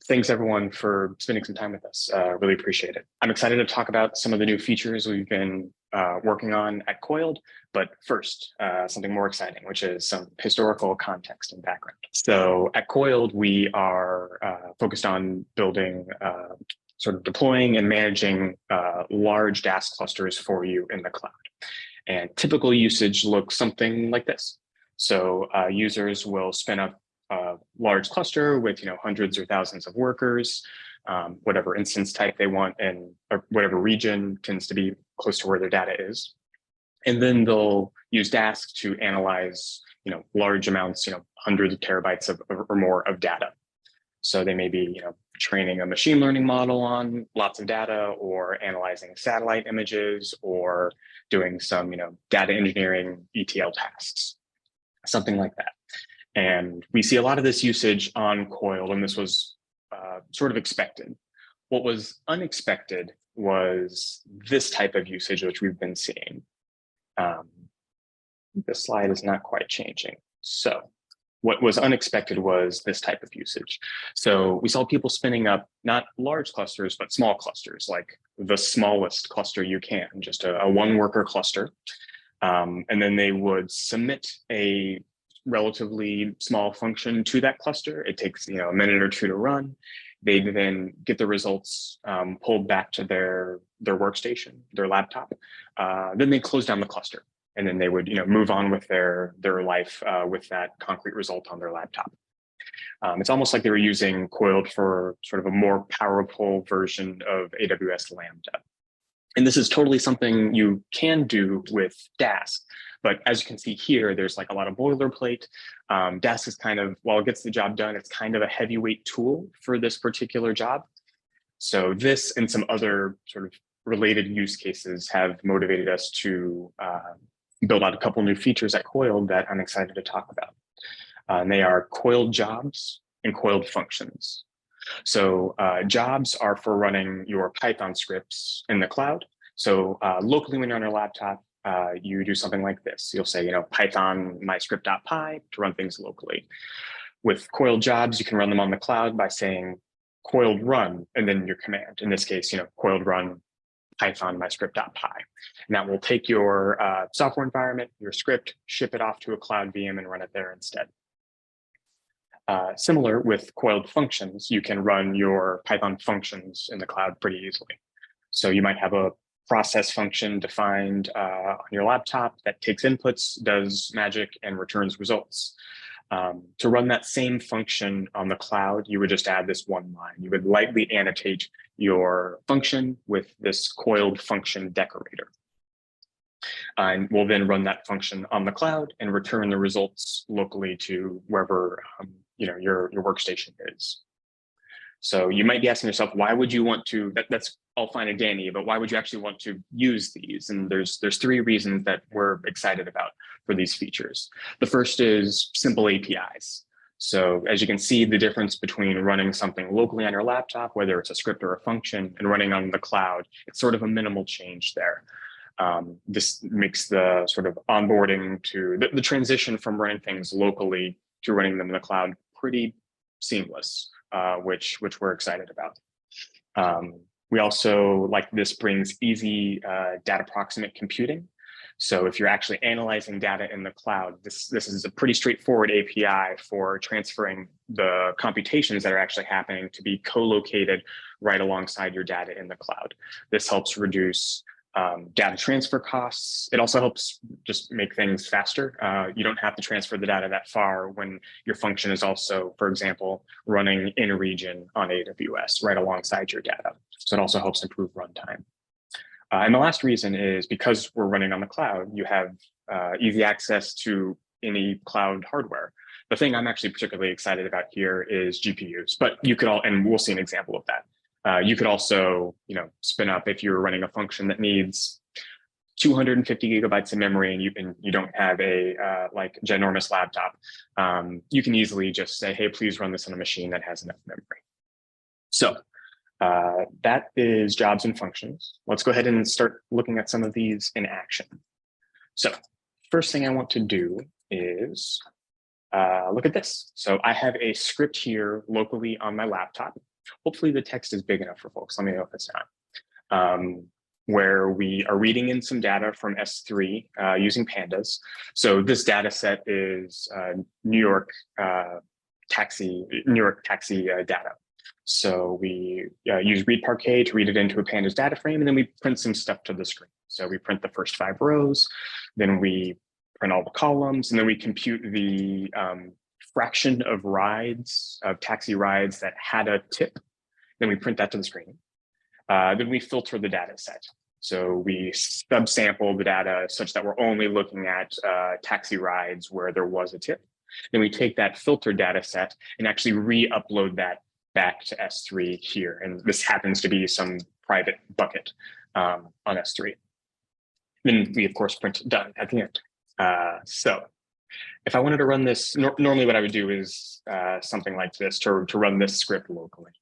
Thanks everyone for spending some time with us. Really appreciate it. I'm excited to talk about some of the new features we've been working on at Coiled, but first, something more exciting, which is some historical context and background. So at Coiled, we are focused on building, sort of deploying and managing large Dask clusters for you in the cloud. And typical usage looks something like this. So users will spin up a large cluster with hundreds or thousands of workers, whatever instance type they want, and whatever region tends to be close to where their data is. And then they'll use Dask to analyze large amounts, hundreds of terabytes or more of data. So they may be training a machine learning model on lots of data, or analyzing satellite images, or doing some data engineering ETL tasks, something like that. And we see a lot of this usage on Coiled, and this was sort of expected. What was unexpected was this type of usage, which we've been seeing. The slide is not quite changing. So what was unexpected was this type of usage. So we saw people spinning up not large clusters, but small clusters, like the smallest cluster you can, just a one-worker cluster. And then they would submit a relatively small function to that cluster. It takes a minute or two to run. They then get the results pulled back to their workstation, their laptop. Then they close down the cluster, and then they would move on with their life with that concrete result on their laptop. It's almost like they were using Coiled for sort of a more powerful version of AWS Lambda. And this is totally something you can do with Dask. But as you can see here, there's like a lot of boilerplate. Dask is kind of, while it gets the job done, it's kind of a heavyweight tool for this particular job. So this and some other sort of related use cases have motivated us to build out a couple new features at Coiled that I'm excited to talk about. And they are Coiled Jobs and Coiled Functions. So jobs are for running your Python scripts in the cloud. So locally, when you're on your laptop, you do something like this. You'll say, Python myscript.py to run things locally. With Coiled Jobs, you can run them on the cloud by saying Coiled Run and then your command. In this case, Coiled Run Python myscript.py. And that will take your software environment, your script, ship it off to a cloud VM and run it there instead. Similar with Coiled Functions, you can run your Python functions in the cloud pretty easily. So you might have a process function defined on your laptop that takes inputs, does magic, and returns results. To run that same function on the cloud, you would just add this one line. You would lightly annotate your function with this Coiled function decorator. And we'll then run that function on the cloud and return the results locally to wherever your workstation is. So you might be asking yourself, why would you want to, that's all fine and dandy, but why would you actually want to use these? And there's three reasons that we're excited about for these features. The first is simple APIs. So as you can see, the difference between running something locally on your laptop, whether it's a script or a function, and running on the cloud, it's sort of a minimal change there. This makes the sort of onboarding to the transition from running things locally to running them in the cloud pretty seamless, which we're excited about. We also, like, this brings easy data proximate computing. So if you're actually analyzing data in the cloud, this is a pretty straightforward API for transferring the computations that are actually happening to be co-located right alongside your data in the cloud. This helps reduce data transfer costs. It also helps just make things faster. You don't have to transfer the data that far when your function is also, for example, running in a region on AWS right alongside your data. So it also helps improve runtime. And the last reason is because we're running on the cloud, you have easy access to any cloud hardware. The thing I'm actually particularly excited about here is GPUs, but you could and we'll see an example of that. You could also, spin up, if you're running a function that needs 250 gigabytes of memory and you don't have a like ginormous laptop, you can easily just say, hey, please run this on a machine that has enough memory. So that is jobs and functions. Let's go ahead and start looking at some of these in action. So first thing I want to do is look at this. So I have a script here locally on my laptop. Hopefully the text is big enough for folks. Let me know if it's not. Where we are reading in some data from S3 using pandas. So this data set is New York taxi data. So we use read parquet to read it into a pandas data frame, and then we print some stuff to the screen. So we print the first 5 rows, then we print all the columns, and then we compute the fraction of rides, of taxi rides that had a tip. Then we print that to the screen. Then we filter the data set. So we subsample the data such that we're only looking at taxi rides where there was a tip. Then we take that filtered data set and actually re-upload that back to S3 here. And this happens to be some private bucket on S3. Then we, of course, print done at the end. So if I wanted to run this, normally what I would do is something like this to run this script locally.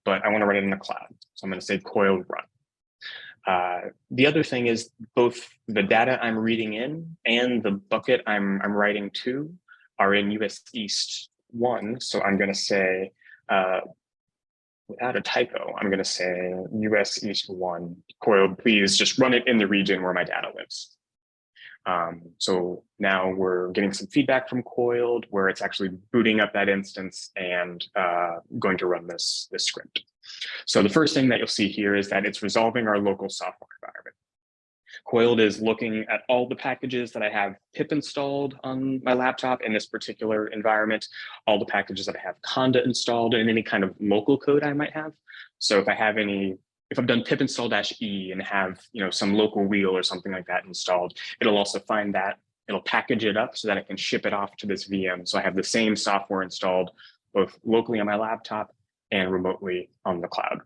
But I want to run it in the cloud. So I'm going to say Coiled Run. The other thing is both the data I'm reading in and the bucket I'm writing to are in US East 1. So I'm going to say, without a typo, I'm going to say US East 1, Coiled, please just run it in the region where my data lives. So now we're getting some feedback from Coiled where it's actually booting up that instance and going to run this script. So the first thing that you'll see here is that it's resolving our local software environment. Coiled is looking at all the packages that I have pip installed on my laptop in this particular environment, all the packages that I have conda installed, and any kind of local code I might have. So if I have if I've done pip install -e and have some local wheel or something like that installed, it'll also find that, it'll package it up so that I can ship it off to this VM. So I have the same software installed both locally on my laptop and remotely on the cloud.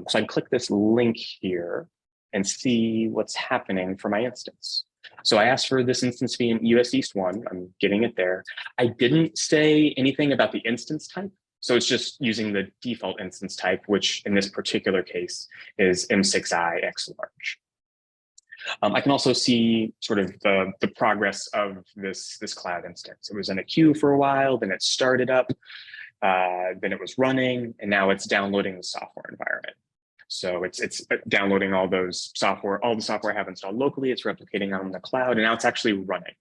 So I can click this link here and see what's happening for my instance. So I asked for this instance to be in US East 1. I'm getting it there. I didn't say anything about the instance type. So it's just using the default instance type, which in this particular case is M6I X large. I can also see sort of the progress of this cloud instance. It was in a queue for a while, then it started up, then it was running, and now it's downloading the software environment. So it's downloading all the software I have installed locally, it's replicating on the cloud, and now it's actually running.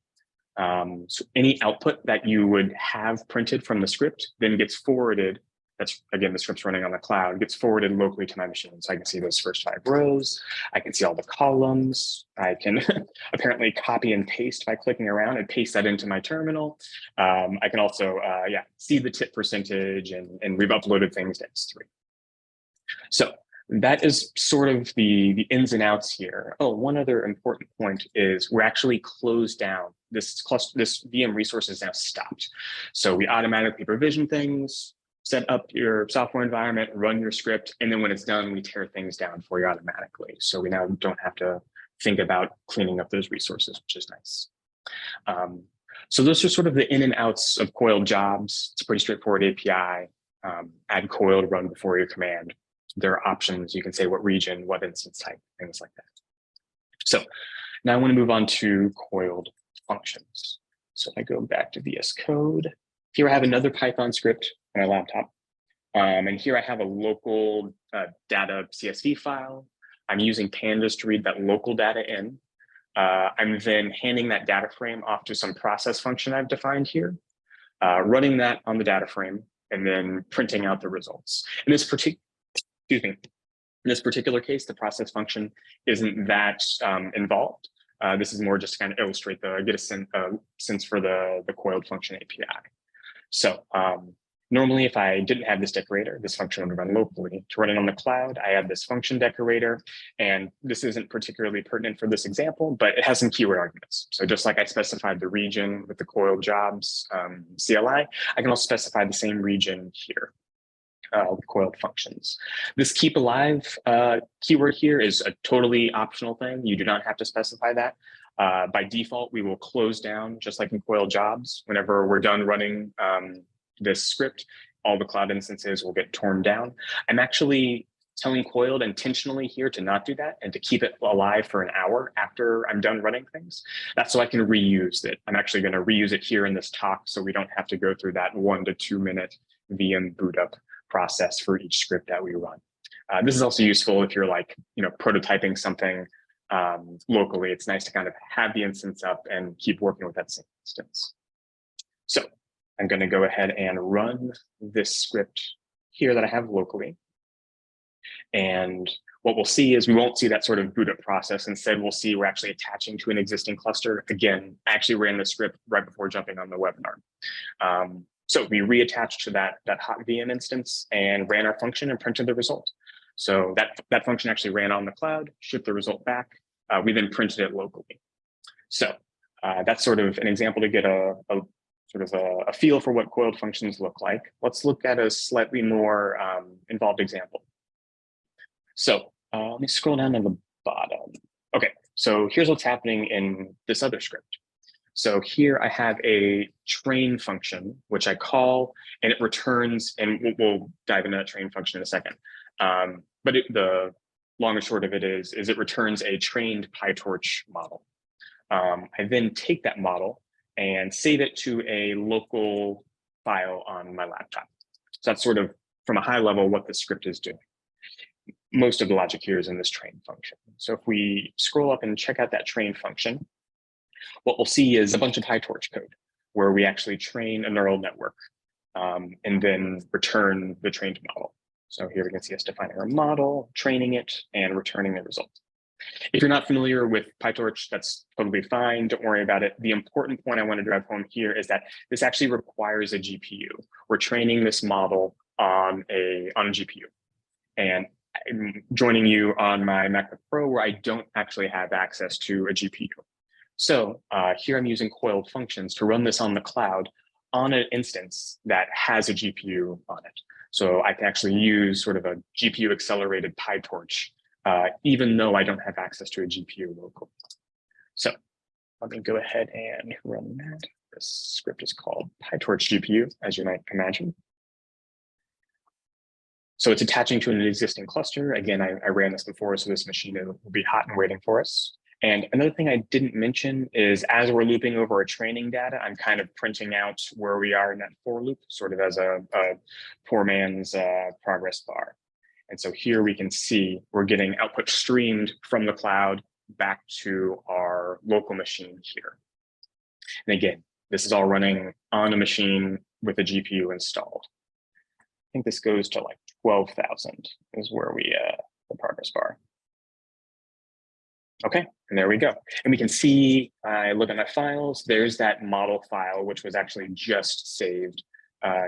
So any output that you would have printed from the script then gets forwarded. That's, again, the script's running on the cloud, gets forwarded locally to my machine. So I can see those first 5 rows. I can see all the columns. I can apparently copy and paste by clicking around and paste that into my terminal. I can also, see the tip percentage, and we've uploaded things to S3. So that is sort of the ins and outs here. Oh, one other important point is we're actually closed down. This VM resource is now stopped. So we automatically provision things, set up your software environment, run your script, and then when it's done, we tear things down for you automatically. So we now don't have to think about cleaning up those resources, which is nice. So those are sort of the in and outs of Coiled jobs. It's a pretty straightforward API. Add Coiled, run before your command. There are options. You can say what region, what instance type, things like that. So now I want to move on to Coiled functions. So if I go back to VS Code, here I have another Python script on my laptop. And here I have a local data CSV file. I'm using pandas to read that local data in. I'm then handing that data frame off to some process function I've defined here, running that on the data frame, and then printing out the results. In this particular case, the process function isn't that involved. This is more just to kind of illustrate get a sense for the Coiled function API. So normally, if I didn't have this decorator, this function would run locally. To run it on the cloud, I have this function decorator, and this isn't particularly pertinent for this example, but it has some keyword arguments. So just like I specified the region with the Coiled jobs CLI, I can also specify the same region here. With Coiled functions. This keep alive keyword here is a totally optional thing. You do not have to specify that. By default, we will close down, just like in Coiled jobs. Whenever we're done running this script, all the cloud instances will get torn down. I'm actually telling Coiled intentionally here to not do that and to keep it alive for an hour after I'm done running things. That's so I can reuse it. I'm actually going to reuse it here in this talk so we don't have to go through that 1 to 2 minute VM boot up process for each script that we run. This is also useful if you're like, prototyping something locally. It's nice to kind of have the instance up and keep working with that same instance. So I'm going to go ahead and run this script here that I have locally. And what we'll see is we won't see that sort of boot up process. Instead, we'll see we're actually attaching to an existing cluster. Again, I actually ran the script right before jumping on the webinar. So we reattached to that hot VM instance and ran our function and printed the result. So that function actually ran on the cloud, shipped the result back. We then printed it locally. So that's sort of an example to get a feel for what coiled functions look like. Let's look at a slightly more involved example. So let me scroll down to the bottom. Okay, so here's what's happening in this other script. So here I have a train function, which I call, and it returns, and we'll dive into that train function in a second. But the long and short of it is it returns a trained PyTorch model. I then take that model and save it to a local file on my laptop. So that's sort of, from a high level, what the script is doing. Most of the logic here is in this train function. So if we scroll up and check out that train function, what we'll see is a bunch of PyTorch code where we actually train a neural network and then return the trained model. So here we can see us defining our model, training it, and returning the result. If you're not familiar with PyTorch, that's totally fine. Don't worry about it. The important point I want to drive home here is that this actually requires a GPU. We're training this model on a GPU. And I'm joining you on my MacBook Pro where I don't actually have access to a GPU. So here I'm using Coiled Functions to run this on the cloud on an instance that has a GPU on it. So I can actually use sort of a GPU accelerated PyTorch, even though I don't have access to a GPU locally. So let me go ahead and run that. This script is called PyTorch GPU, as you might imagine. So it's attaching to an existing cluster. Again, I ran this before, so this machine will be hot and waiting for us. And another thing I didn't mention is as we're looping over our training data, I'm kind of printing out where we are in that for loop, sort of as a poor man's progress bar. And so here we can see we're getting output streamed from the cloud back to our local machine here. And again, this is all running on a machine with a GPU installed. I think this goes to like 12,000 is where we, the progress bar. Okay, and there we go. And we can see, I look at my files, there's that model file, which was actually just saved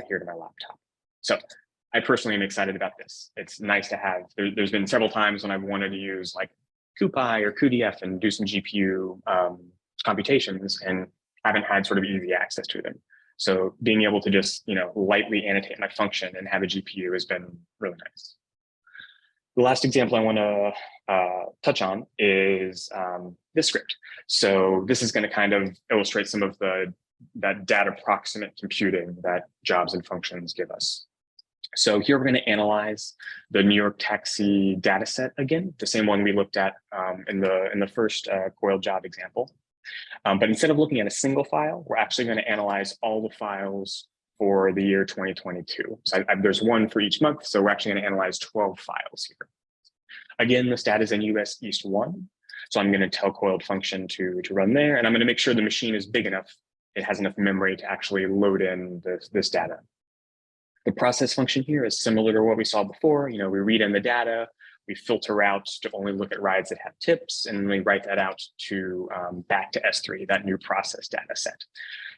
here to my laptop. So I personally am excited about this. It's nice to have, there's been several times when I've wanted to use like CuPy or cuDF and do some GPU computations and haven't had sort of easy access to them. So being able to just, lightly annotate my function and have a GPU has been really nice. The last example I want to touch on is this script. So this is going to kind of illustrate some of that data proximate computing that jobs and functions give us. So here we're going to analyze the New York taxi data set again, the same one we looked at in the first coiled job example. But instead of looking at a single file, we're actually going to analyze all the files for the year 2022. So there's one for each month, so we're actually going to analyze 12 files here. Again, this data is in US East 1, so I'm going to tell Coiled Function to run there, and I'm going to make sure the machine is big enough, it has enough memory to actually load in this data. The process function here is similar to what we saw before. We read in the data, we filter out to only look at rides that have tips, and then we write that out to back to S3, that new process data set.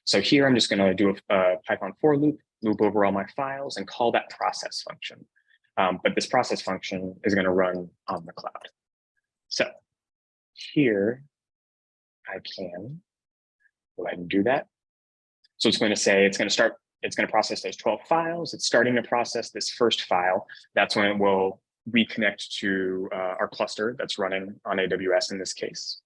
So here I'm just going to do a Python for loop over all my files and call that process function. But this process function is going to run on the cloud. So here I can go ahead and do that. So it's going to say it's going to process those 12 files. It's starting to process this first file. That's when it will reconnect to our cluster that's running on AWS in this case.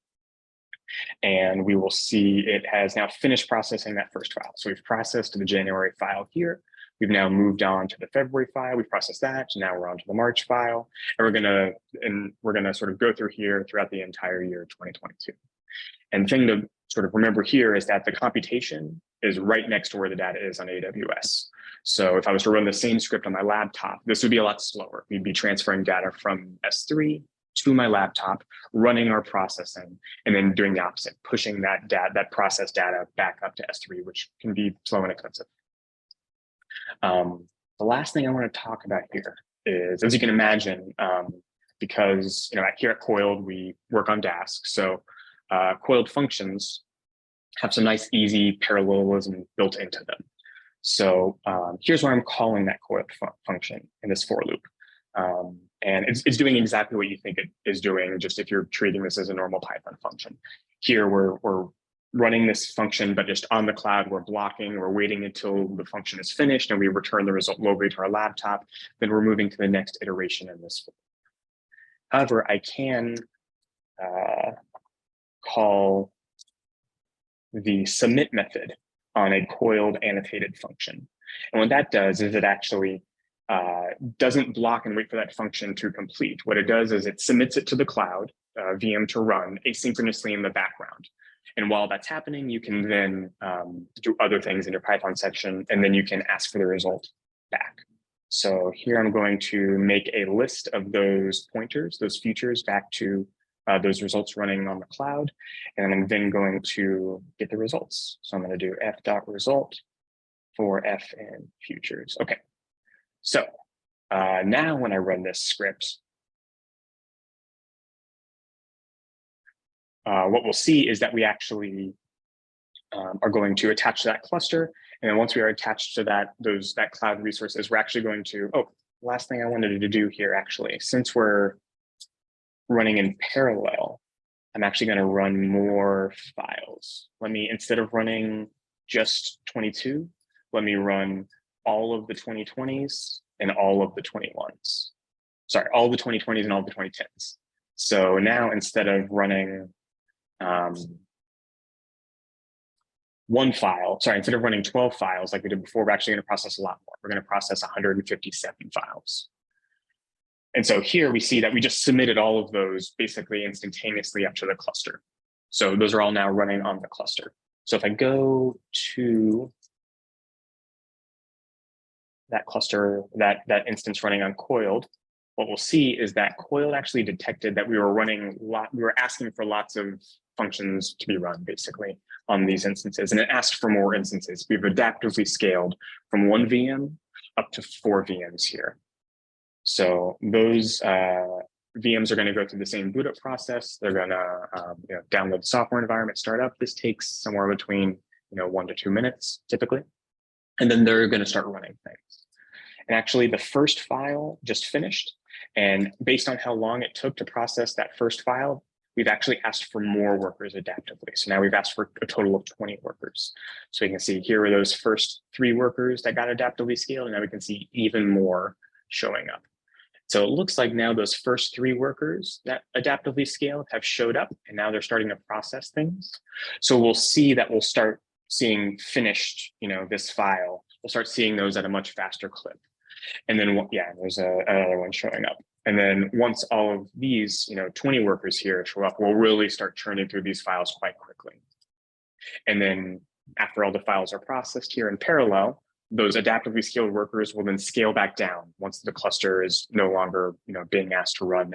And we will see it has now finished processing that first file. So we've processed the January file here. We've now moved on to the February file. We've processed that. Now we're on to the March file. And we're gonna sort of go through here throughout the entire year 2022. And the thing to sort of remember here is that the computation is right next to where the data is on AWS. So if I was to run the same script on my laptop, this would be a lot slower. We'd be transferring data from S3 to my laptop, running our processing, and then doing the opposite, pushing that process data back up to S3, which can be slow and expensive. The last thing I want to talk about here is, as you can imagine, because here at Coiled, we work on Dask. So Coiled functions have some nice, easy parallelism built into them. So here's where I'm calling that Coiled function in this for loop. And it's doing exactly what you think it is doing, just if you're treating this as a normal Python function. Here, we're running this function, but just on the cloud, we're blocking, we're waiting until the function is finished, and we return the result locally to our laptop. Then we're moving to the next iteration in this. However, I can call the submit method on a coiled annotated function. And what that does is it actually doesn't block and wait for that function to complete. What it does is it submits it to the cloud VM to run asynchronously in the background. And while that's happening, you can then do other things in your Python section, and then you can ask for the result back. So here I'm going to make a list of those pointers, those futures back to those results running on the cloud. And I'm then going to get the results. So I'm going to do f.result for f in futures. Okay. So now when I run this script, what we'll see is that we actually are going to attach to that cluster. And then once we are attached to that cloud resources, we're actually going to, last thing I wanted to do here, actually, since we're running in parallel, I'm actually going to run more files. Instead of running just 22, let me run all of the 2020s and all of the 21s. Sorry, all the 2020s and all the 2010s. So now instead of running instead of running 12 files like we did before, we're actually going to process a lot more. We're going to process 157 files. And so here we see that we just submitted all of those basically instantaneously up to the cluster. So those are all now running on the cluster. So if I go to that cluster, that instance running on Coiled, what we'll see is that Coiled actually detected that we were asking for lots of functions to be run basically on these instances, and it asked for more instances. We've adaptively scaled from 1 VM up to 4 VMs here. So those VMs are going to go through the same boot up process. They're going to download the software environment, start up. This takes somewhere between 1 to 2 minutes typically, and then they're going to start running things. And actually, the first file just finished, and based on how long it took to process that first file, we've actually asked for more workers adaptively. So now we've asked for a total of 20 workers. So we can see here are those first 3 workers that got adaptively scaled, and now we can see even more showing up. So it looks like now those first 3 workers that adaptively scaled have showed up, and now they're starting to process things. So we'll see that we'll start seeing finished, this file. We'll start seeing those at a much faster clip. And then, there's another one showing up. And then once all of these, 20 workers here show up, we'll really start churning through these files quite quickly. And then after all the files are processed here in parallel, those adaptively scaled workers will then scale back down once the cluster is no longer, being asked to run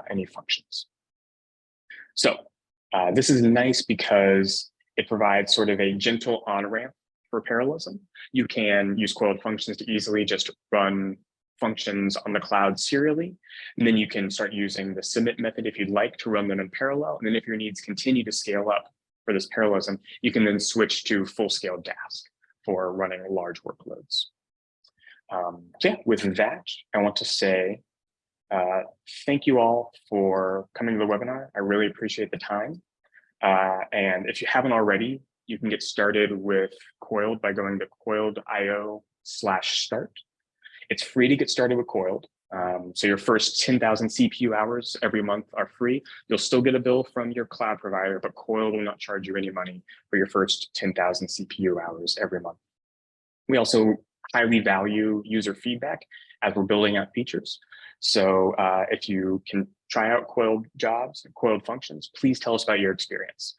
any functions. So this is nice because it provides sort of a gentle on-ramp for parallelism. You can use Coiled functions to easily just run functions on the cloud serially. And then you can start using the submit method if you'd like to run them in parallel. And then if your needs continue to scale up for this parallelism, you can then switch to full-scale Dask for running large workloads. With that, I want to say thank you all for coming to the webinar. I really appreciate the time. And if you haven't already, you can get started with Coiled by going to coiled.io/start. It's free to get started with Coiled. So your first 10,000 CPU hours every month are free. You'll still get a bill from your cloud provider, but Coiled will not charge you any money for your first 10,000 CPU hours every month. We also highly value user feedback as we're building out features. So if you can try out Coiled jobs and Coiled functions, please tell us about your experience.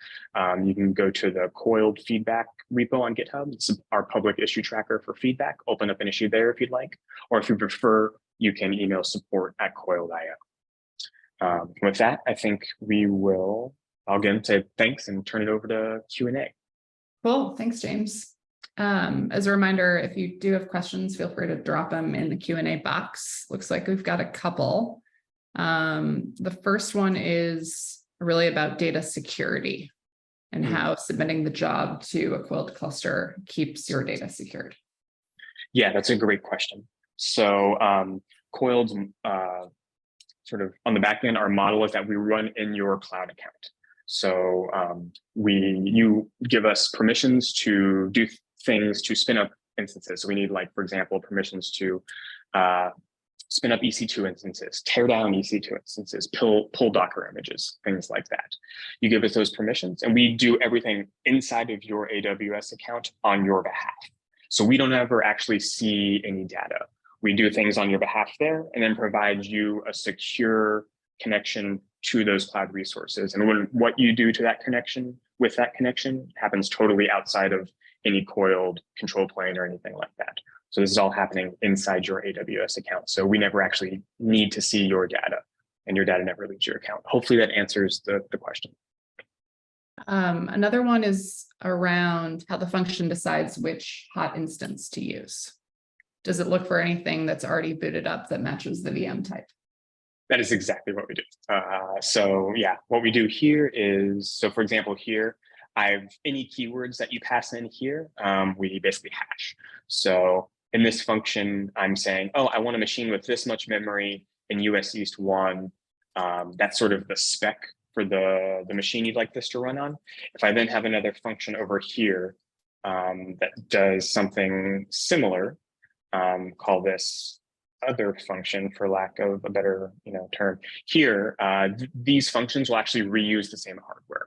You can go to the Coiled feedback repo on GitHub. It's our public issue tracker for feedback. Open up an issue there if you'd like, or if you prefer, you can email support@coiled.io. With that, I think I'll again say thanks and turn it over to Q&A. Cool, thanks, James. As a reminder, if you do have questions, feel free to drop them in the Q&A box. Looks like we've got a couple. The first one is really about data security and how submitting the job to a Coiled cluster keeps your data secured. Yeah, that's a great question. So Coiled, sort of on the back end, our model is that we run in your cloud account. So you give us permissions to do things to spin up instances. So we need, like, for example, permissions to spin up EC2 instances, tear down EC2 instances, pull Docker images, things like that. You give us those permissions, and we do everything inside of your AWS account on your behalf. So we don't ever actually see any data. We do things on your behalf there, and then provide you a secure connection to those cloud resources. And what you do to that connection, with that connection, happens totally outside of any Coiled control plane or anything like that. So this is all happening inside your AWS account. So we never actually need to see your data, and your data never leaves your account. Hopefully that answers the question. Another one is around how the function decides which hot instance to use. Does it look for anything that's already booted up that matches the VM type? That is exactly what we do. So yeah, what we do here is, so for example, here, I have any keywords that you pass in here, we basically hash. So in this function, I'm saying, oh, I want a machine with this much memory in US East 1. That's sort of the spec for the machine you'd like this to run on. If I then have another function over here that does something similar, call this other function for lack of a better term. Here, these functions will actually reuse the same hardware.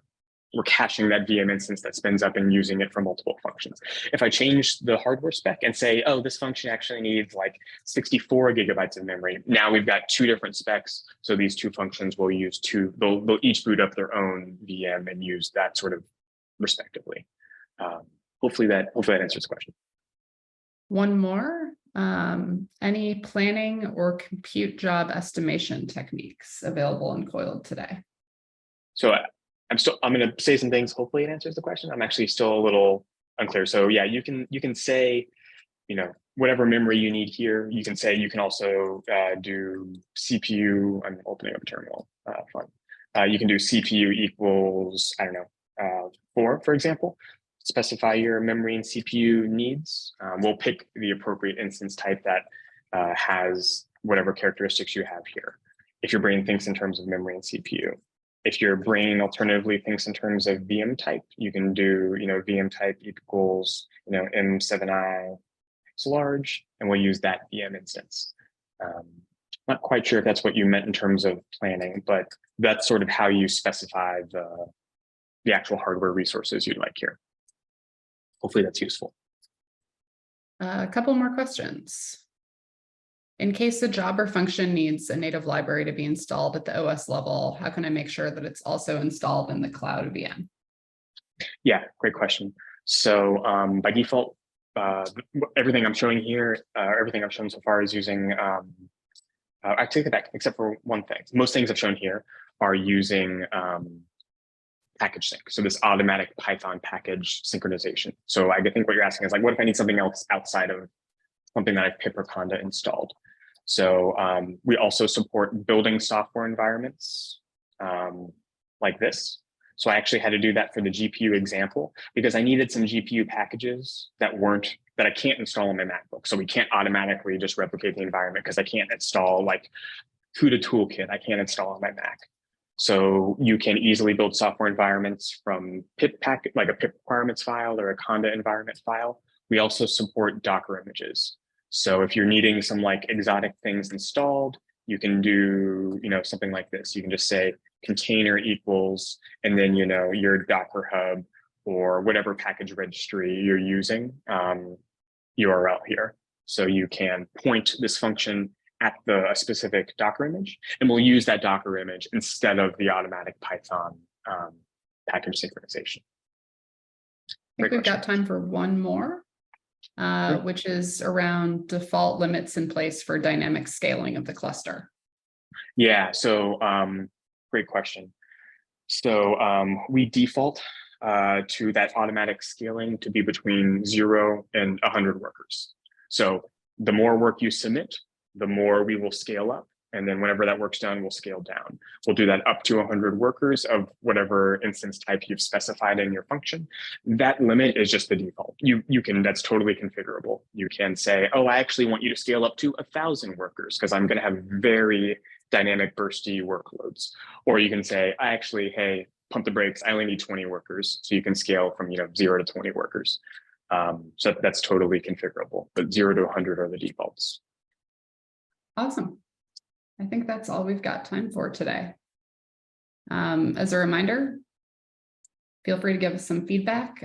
We're caching that VM instance that spins up and using it for multiple functions. If I change the hardware spec and say, oh, this function actually needs like 64 gigabytes of memory, now we've got two different specs. So these two functions will use they'll each boot up their own VM and use that sort of respectively. Hopefully that answers the question. One more. Any planning or compute job estimation techniques available in Coiled today? So I'm going to say some things. Hopefully it answers the question. I'm actually still a little unclear. So yeah, you can say, whatever memory you need here. You can say you can also do CPU. I'm opening up a terminal. Fun. You can do CPU equals, I don't know, 4, for example. Specify your memory and CPU needs. We'll pick the appropriate instance type that has whatever characteristics you have here. If your brain thinks in terms of memory and CPU. If your brain alternatively thinks in terms of VM type, you can do, VM type equals, M7i X large, and we'll use that VM instance. Not quite sure if that's what you meant in terms of planning, but that's sort of how you specify the actual hardware resources you'd like here. Hopefully that's useful. A couple more questions. In case a job or function needs a native library to be installed at the OS level, how can I make sure that it's also installed in the cloud VM? Yeah, great question. So by default, everything I'm showing here, everything I've shown so far is using, I take it back, except for one thing. Most things I've shown here are using package sync. So this automatic Python package synchronization. So I think what you're asking is like, what if I need something else outside of something that I've pip or conda installed? So we also support building software environments like this. So I actually had to do that for the GPU example because I needed some GPU packages that I can't install on my MacBook. So we can't automatically just replicate the environment because I can't install like CUDA toolkit. I can't install on my Mac. So you can easily build software environments from pip packet, like a pip requirements file or a conda environment file. We also support Docker images. So if you're needing some like exotic things installed, you can do, something like this. You can just say container equals, and then, your Docker hub or whatever package registry you're using, URL here. So you can point this function at a specific Docker image, and we'll use that Docker image instead of the automatic Python package synchronization. I think we've got time for one more, which is around default limits in place for dynamic scaling of the cluster. Yeah, so great question. So we default to that automatic scaling to be between 0 and 100 workers. So the more work you submit, the more we will scale up. And then whenever that work's done, we'll scale down. We'll do that up to 100 workers of whatever instance type you've specified in your function. That limit is just the default. You can, that's totally configurable. You can say, oh, I actually want you to scale up to 1,000 workers because I'm going to have very dynamic bursty workloads. Or you can say, hey, pump the brakes. I only need 20 workers. So you can scale from 0 to 20 workers. So that's totally configurable, but 0 to 100 are the defaults. Awesome. I think that's all we've got time for today. As a reminder, feel free to give us some feedback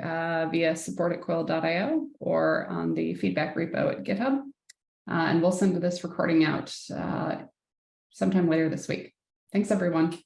via support@coiled.io or on the feedback repo at GitHub. And we'll send this recording out sometime later this week. Thanks, everyone.